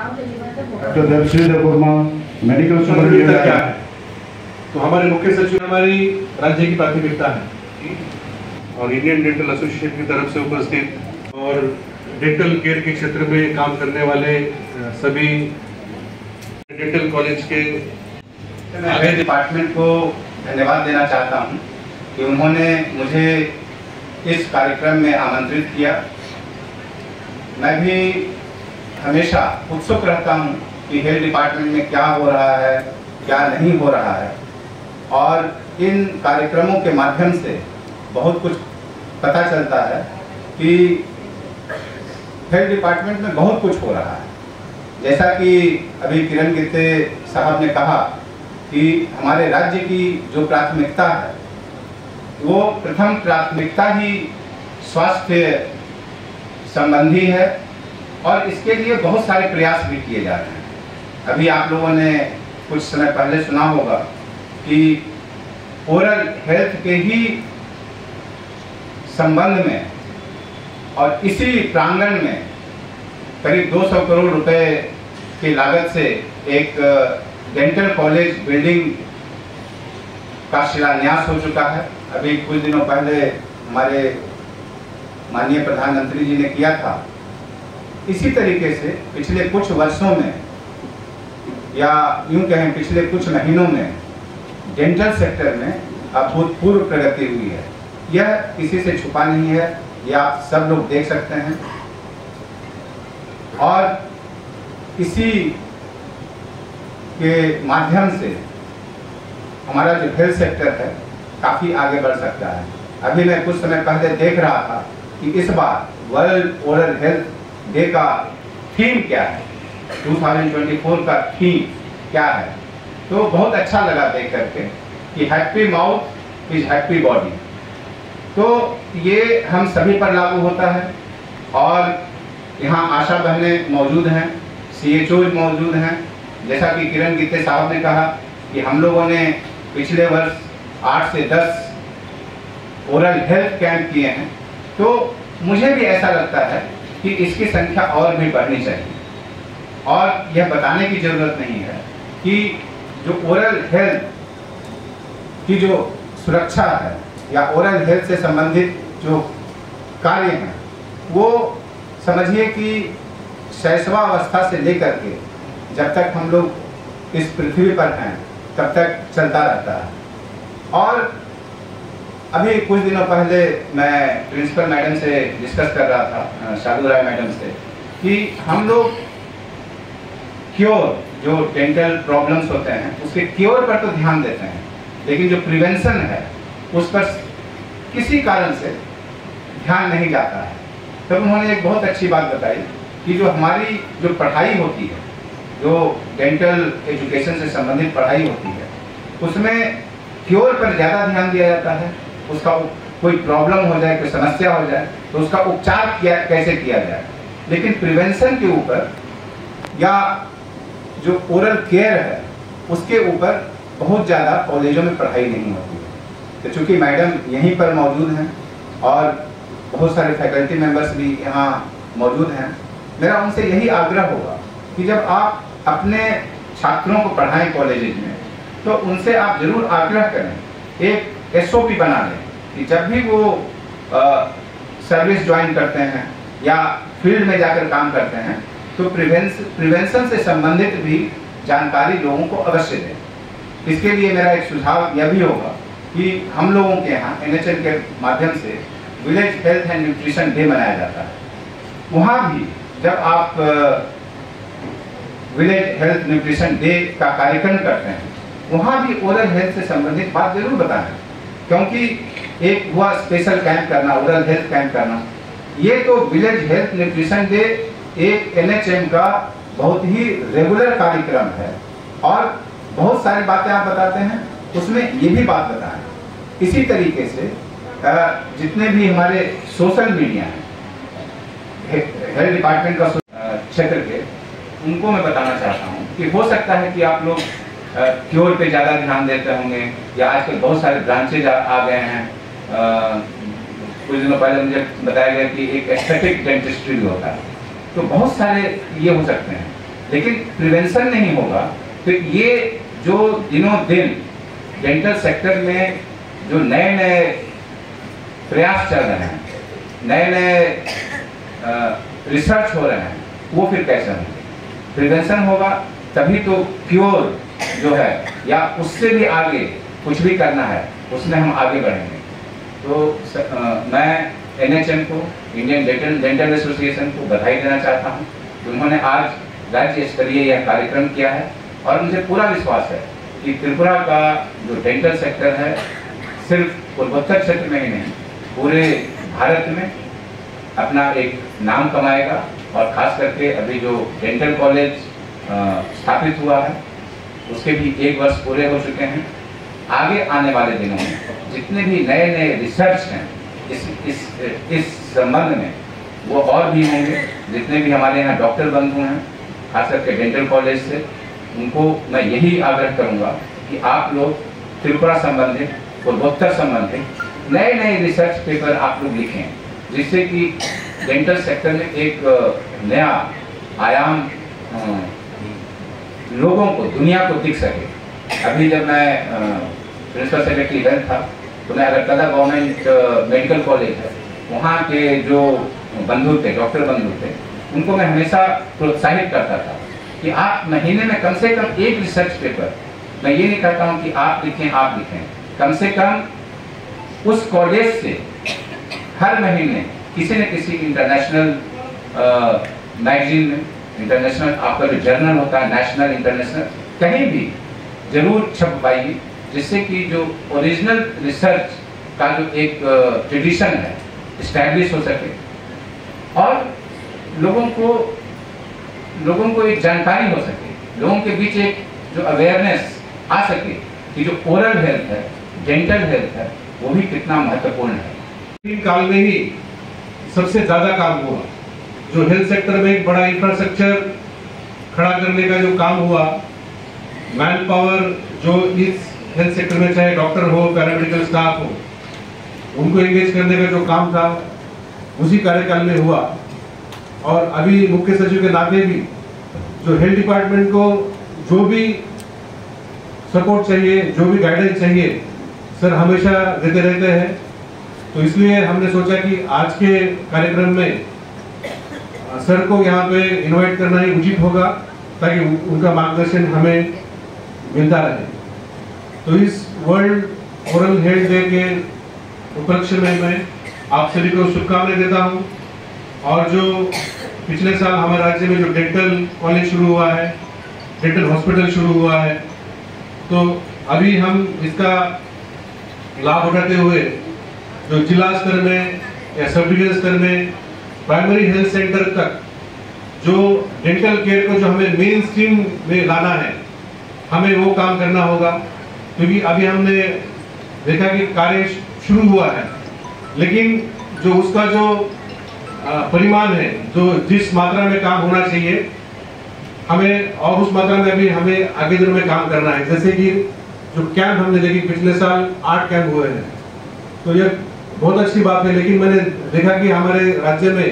Doctor Debashree Debbarma medical superintendent क्या है? तो हमारे मुख्य सचिव हमारी राज्य की प्राथमिकता है और इंडियन डेंटल एसोसिएशन की तरफ से उपस्थित और डेंटल केयर के क्षेत्र में काम करने वाले सभी डेंटल कॉलेज के मैं डिपार्टमेंट को धन्यवाद देना चाहता हूं कि उन्होंने मुझे इस कार्यक्रम में आमंत्रित किया। मैं भी हमेशा उत्सुक रहता हूं कि हेल्थ डिपार्टमेंट में क्या हो रहा है, क्या नहीं हो रहा है, और इन कार्यक्रमों के माध्यम से बहुत कुछ पता चलता है कि हेल्थ डिपार्टमेंट में बहुत कुछ हो रहा है। जैसा कि अभी किरण गित्ते साहब ने कहा कि हमारे राज्य की जो प्राथमिकता है वो प्रथम प्राथमिकता ही स्वास्थ्य संबंधी है और इसके लिए बहुत सारे प्रयास भी किए जा रहे हैं। अभी आप लोगों ने कुछ समय पहले सुना होगा कि ओरल हेल्थ के ही संबंध में और इसी प्रांगण में करीब 200 करोड़ रुपए की लागत से एक डेंटल कॉलेज बिल्डिंग का शिलान्यास हो चुका है। अभी कुछ दिनों पहले हमारे माननीय प्रधानमंत्री जी ने किया था। इसी तरीके से पिछले कुछ वर्षों में या यूं कहें पिछले कुछ महीनों में डेंटल सेक्टर में अभूतपूर्व प्रगति हुई है। यह किसी से छुपा नहीं है, यह आप सब लोग देख सकते हैं और इसी के माध्यम से हमारा जो हेल्थ सेक्टर है काफ़ी आगे बढ़ सकता है। अभी मैं कुछ समय पहले देख रहा था कि इस बार वर्ल्ड ओरल हेल्थ डे का थीम क्या है, 2024 का थीम क्या है। तो बहुत अच्छा लगा देख करके कि happy mouth is happy body. तो ये हम सभी पर लागू होता है और यहाँ आशा बहनें मौजूद हैं, CHOs मौजूद हैं। जैसा कि किरण गित्ते साहब ने कहा कि हम लोगों ने पिछले वर्ष 8 से 10 ओरल हेल्थ कैंप किए हैं। तो मुझे भी ऐसा लगता है कि इसकी संख्या और भी बढ़नी चाहिए और यह बताने की जरूरत नहीं है कि जो ओरल हेल्थ की जो सुरक्षा है या ओरल हेल्थ से संबंधित जो कार्य हैं वो समझिए कि शैशवावस्था से लेकर के जब तक हम लोग इस पृथ्वी पर हैं तब तक चलता रहता है। और अभी कुछ दिनों पहले मैं प्रिंसिपल मैडम से डिस्कस कर रहा था, शालू राय मैडम से, कि हम लोग क्योर जो डेंटल प्रॉब्लम्स होते हैं उसके क्योर पर तो ध्यान देते हैं, लेकिन जो प्रिवेंशन है उस पर किसी कारण से ध्यान नहीं जाता है। तब उन्होंने एक बहुत अच्छी बात बताई कि जो हमारी जो पढ़ाई होती है, जो डेंटल एजुकेशन से संबंधित पढ़ाई होती है, उसमें क्योर पर ज़्यादा ध्यान दिया जाता है। उसका कोई प्रॉब्लम हो जाए, कोई समस्या हो जाए तो उसका उपचार कैसे किया जाए, लेकिन प्रिवेंशन के ऊपर या जो ओरल केयर है उसके ऊपर बहुत ज़्यादा कॉलेजों में पढ़ाई नहीं होती है। तो चूँकि मैडम यहीं पर मौजूद हैं और बहुत सारे फैकल्टी मेंबर्स भी यहाँ मौजूद हैं, मेरा उनसे यही आग्रह होगा कि जब आप अपने छात्रों को पढ़ाएं कॉलेजेज में तो उनसे आप जरूर आग्रह करें, एक SOP बना लें कि जब भी वो सर्विस ज्वाइन करते हैं या फील्ड में जाकर काम करते हैं तो प्रिवेंशन से संबंधित भी जानकारी लोगों को अवश्य दें। इसके लिए मेरा एक सुझाव यह भी होगा कि हम लोगों के यहाँ NHL के माध्यम से village health and nutrition day मनाया जाता है। वहाँ भी जब आप विलेज हेल्थ न्यूट्रिशन डे का कार्यक्रम करते हैं वहाँ भी ओरल हेल्थ से संबंधित बात जरूर बताएं, क्योंकि एक हुआ स्पेशल कैंप करना, ओरल हेल्थ कैंप करना, ये तो विलेज हेल्थ न्यूट्रिशन डे एक NHM का बहुत ही रेगुलर कार्यक्रम है और बहुत सारी बातें आप बताते हैं, उसमें ये भी बात बताएं। इसी तरीके से जितने भी हमारे सोशल मीडिया हैं हेल्थ डिपार्टमेंट का क्षेत्र के, उनको मैं बताना चाहता हूँ कि हो सकता है कि आप लोग क्योर पे ज़्यादा ध्यान देते होंगे या आजकल बहुत सारे ब्रांचेज आ गए हैं। कुछ दिनों पहले मुझे बताया गया कि एक एस्थेटिक डेंटिस्ट्री भी होता है, तो बहुत सारे ये हो सकते हैं। लेकिन प्रिवेंशन नहीं होगा तो ये जो दिनों दिन डेंटल सेक्टर में जो नए नए प्रयास चल रहे हैं, नए नए रिसर्च हो रहे हैं, वो फिर कैसे होंगे? प्रिवेंशन होगा तभी तो क्योर जो है या उससे भी आगे कुछ भी करना है उसमें हम आगे बढ़ेंगे। तो मैं NHM को, इंडियन डेंटल एसोसिएशन को बधाई देना चाहता हूँ। उन्होंने आज राज्य स्तरीय यह कार्यक्रम किया है और मुझे पूरा विश्वास है कि त्रिपुरा का जो डेंटल सेक्टर है सिर्फ पूर्वोत्तर क्षेत्र में ही नहीं, पूरे भारत में अपना एक नाम कमाएगा। और खास करके अभी जो डेंटल कॉलेज स्थापित हुआ है उसके भी 1 वर्ष पूरे हो चुके हैं। आगे आने वाले दिनों में जितने भी नए नए रिसर्च हैं इस संबंध में वो और भी होंगे। जितने भी हमारे यहाँ डॉक्टर बंधु हैं खास करके डेंटल कॉलेज से, उनको मैं यही आग्रह करूँगा कि आप लोग त्रिपुरा संबंधित, पूर्वोत्तर संबंधित नए नए रिसर्च पेपर आप लोग लिखें, जिससे कि डेंटल सेक्टर में एक नया आयाम लोगों को, दुनिया को दिख सके। अभी जब मैं प्रिंसिपल सेक्रेटरी हेल्थ था तो मैं अगरतला गवर्नमेंट मेडिकल कॉलेज है, वहाँ के जो बंधु थे, डॉक्टर बंधु थे, उनको मैं हमेशा प्रोत्साहित करता था कि आप महीने में कम से कम एक रिसर्च पेपर, मैं ये नहीं कहता हूँ कि आप लिखें, कम से कम उस कॉलेज से हर महीने किसी न किसी इंटरनेशनल मैगजीन में, इंटरनेशनल आपका जो जर्नल होता है, नेशनल इंटरनेशनल, कहीं भी जरूर छपवाइए, जिससे कि जो ओरिजिनल रिसर्च का जो एक ट्रेडिशन है इस्टेब्लिश हो सके और लोगों को एक जानकारी हो सके, लोगों के बीच एक जो अवेयरनेस आ सके कि जो ओरल हेल्थ है, डेंटल हेल्थ है, वो भी कितना महत्वपूर्ण है। तीन काल में ही सबसे ज्यादा काम हुआ, जो हेल्थ सेक्टर में एक बड़ा इंफ्रास्ट्रक्चर खड़ा करने का जो काम हुआ, मैन पावर जो इस हेल्थ सेक्टर में चाहे डॉक्टर हो, पैरामेडिकल स्टाफ हो, उनको एंगेज करने का जो काम था उसी कार्यकाल में हुआ। और अभी मुख्य सचिव के नाते भी जो हेल्थ डिपार्टमेंट को जो भी सपोर्ट चाहिए, जो भी गाइडेंस चाहिए, सर हमेशा देते रहते हैं। तो इसलिए हमने सोचा कि आज के कार्यक्रम में सर को यहाँ पे इनवाइट करना ही उचित होगा ताकि उनका मार्गदर्शन हमें मिलता रहे। तो इस वर्ल्ड ओरल हेल्थ डे के उपलक्ष्य में मैं आप सभी को शुभकामनाएं देता हूँ। और जो पिछले साल हमारे राज्य में जो डेंटल कॉलेज शुरू हुआ है, डेंटल हॉस्पिटल शुरू हुआ है, तो अभी हम इसका लाभ उठाते हुए जो जिला स्तर में या सब डिवीजन स्तर में प्राइमरी हेल्थ सेंटर तक जो डेंटल केयर को जो हमें मेन स्ट्रीम में लाना है, हमें वो काम करना होगा। क्योंकि अभी हमने देखा कि कार्य शुरू हुआ है, लेकिन जो उसका जो परिमाण है, जो जिस मात्रा में काम होना चाहिए, हमें और उस मात्रा में अभी हमें आगे दिनों में काम करना है। जैसे कि जो कैंप हमने देखी, पिछले साल 8 कैंप हुए हैं, तो ये बहुत अच्छी बात है। लेकिन मैंने देखा कि हमारे राज्य में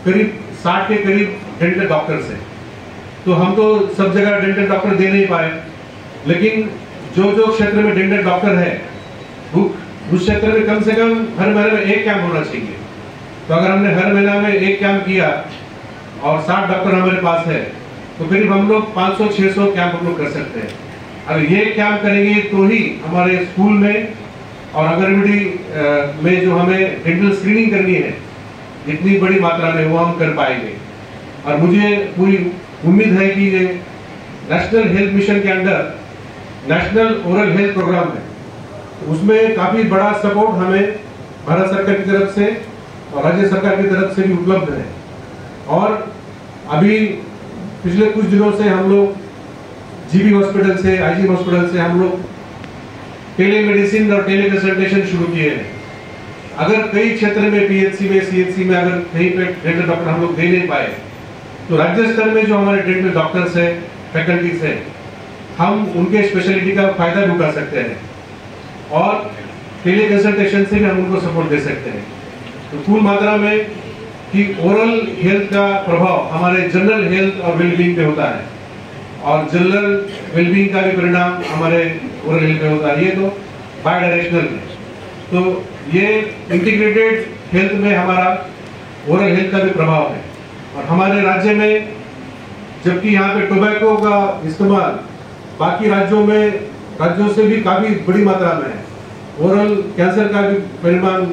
करीब 60 के करीब डेंटल डॉक्टर्स हैं, तो हम तो सब जगह डेंटल डॉक्टर दे नहीं पाए। लेकिन जो जो क्षेत्र में डेंटल डॉक्टर है उस क्षेत्र में कम से कम हर महीने में 1 कैंप होना चाहिए। तो अगर हमने हर महीना में 1 कैंप किया और 60 डॉक्टर हमारे पास है, तो करीब हम लोग 500-600 कैंप हम लोग कर सकते हैं। अगर ये कैंप करेंगे तो ही हमारे स्कूल में और आंगनबाड़ी में जो हमें डेंटल स्क्रीनिंग करनी है इतनी बड़ी मात्रा में, वो हम कर पाएंगे। और मुझे पूरी उम्मीद है कि ये नेशनल हेल्थ मिशन के under national oral health programme है, उसमें काफी बड़ा सपोर्ट हमें भारत सरकार की तरफ से और राज्य सरकार की तरफ से भी उपलब्ध है। और अभी पिछले कुछ दिनों से हम लोग जीबी हॉस्पिटल से, आईजी हॉस्पिटल से हम लोग टेली मेडिसिन और टेली कंसल्टेशन शुरू किए हैं। अगर कई क्षेत्र में पीएचसी में, सीएचसी में अगर कहीं पे डेंटल डॉक्टर हम लोग दे नहीं पाए, तो राज्य स्तर में जो हमारे डेंटल डॉक्टर्स है, फैकल्टीज है, हम उनके स्पेशलिटी का फायदा भी उठा सकते हैं और टेली कंसल्टेशन से भी हम उनको सपोर्ट दे सकते हैं। तो फुल मात्रा में कि ओरल हेल्थ का प्रभाव हमारे जनरल हेल्थ और वेलबींग पे होता है, और जनरल वेलबींग का भी परिणाम हमारे ओरल हेल्थ पे होता है। ये तो बाय डायरेक्शनल है। तो ये इंटीग्रेटेड हेल्थ में हमारा ओरल हेल्थ का भी प्रभाव है। और हमारे राज्य में, जबकि यहाँ पे टोबैको का इस्तेमाल बाकी राज्यों से भी काफी बड़ी मात्रा में है, ओरल कैंसर का भी परिमाण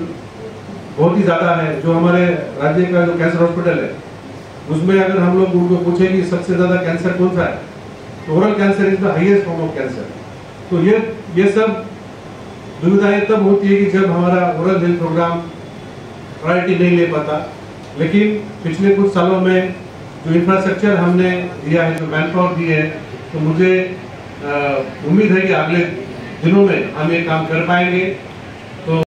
बहुत ही ज्यादा है। जो हमारे राज्य का जो कैंसर हॉस्पिटल है, उसमें अगर हम लोग उनको पूछे कि सबसे ज्यादा कैंसर कौन सा है, तो oral cancer is the highest form of cancer. तो ये सब दुविधाएं तब होती है कि जब हमारा ओरल हेल्थ प्रोग्राम प्रायोरिटी नहीं ले पाता। लेकिन पिछले कुछ सालों में जो इंफ्रास्ट्रक्चर हमने दिया है, जो मैन पावर दी है, तो मुझे उम्मीद है कि अगले दिनों में हम ये काम कर पाएंगे।